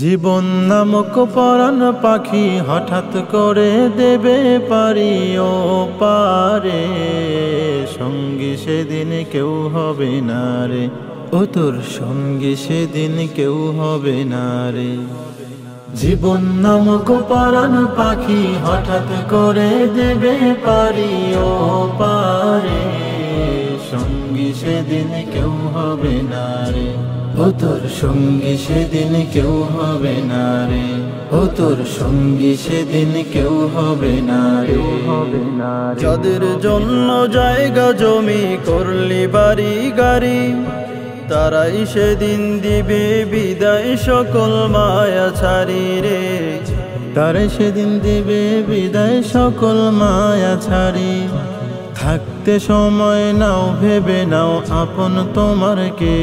জীবন নামক পরাণ পাখি হঠাৎ করে দেবে পারি ও পারে, সঙ্গী সেদিন কেউ হবে না রে, ও তোর সঙ্গী সেদিন কেউ হবে না রে। জীবন নামক পরাণ পাখি হঠাৎ করে দেবে পারি ও পারে, সঙ্গী সেদিন কেউ হবে না রে, ও তোর সঙ্গী সেদিন কেউ হবে না রে, ও তোর সঙ্গী সেদিন কেউ হবে না রে। যাদের জন্য জায়গা জমি করলি বাড়ি গাড়ি, তারাই সেদিন দিবে বিদায় সকল মায়া ছাড়ি রে, তারাই সেদিন দিবে বিদায় সকল মায়া ছাড়ি। থাকতে সময় নাও ভেবে নাও আপন তোমার কে,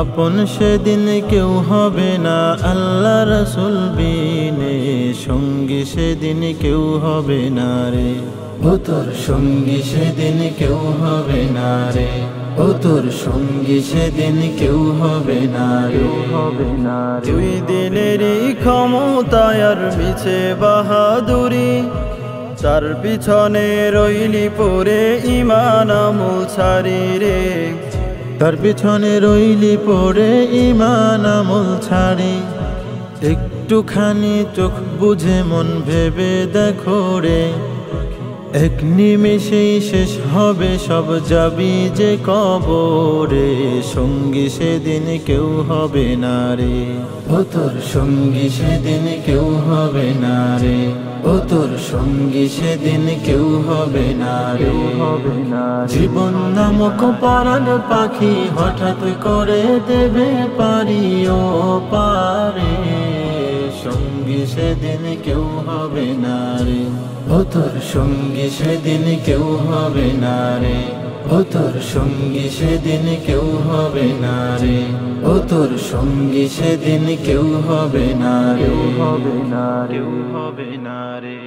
আপন সেদিন কেউ হবে না আল্লাহ রাসূল বিনে, সঙ্গী সেদিন কেউ হবে না রে, ও তোর সঙ্গী সেদিন কেউ হবে না রে, ও তোর সঙ্গী সেদিন কেউ হবে না রে। তুই দিলেরই ক্ষমতায় আর মিছে বাহাদুরি, তার পিছনে রইলি পরে ঈমান আমল ছাড়ি রে, তার পিছনে রইলি পড়ে ঈমান আমল ছাড়ি। একটুখানি চোখ বুঝে মন ভেবে দেখো রে, এক নিমেষেই শেষ হবে সব, যাবি যে কবরে, সঙ্গী সেদিন কেউ হবে না রে, ও তোর সঙ্গী সেদিন কেউ হবে না রে, ও তোর সঙ্গী সেদিন কেউ হবে না রে। জীবন নামক পরাণ পাখি হঠাৎ করে দেবে পারি ও পারে, সঙ্গী সেদিন কেউ হবে না রে, ও তোর সঙ্গী সেদিন কেউ হবে না রে, ও তোর সঙ্গী সেদিন কেউ হবে না রে, ও তোর সঙ্গী সেদিন কেউ হবে না রে, কেউ হবে না রে।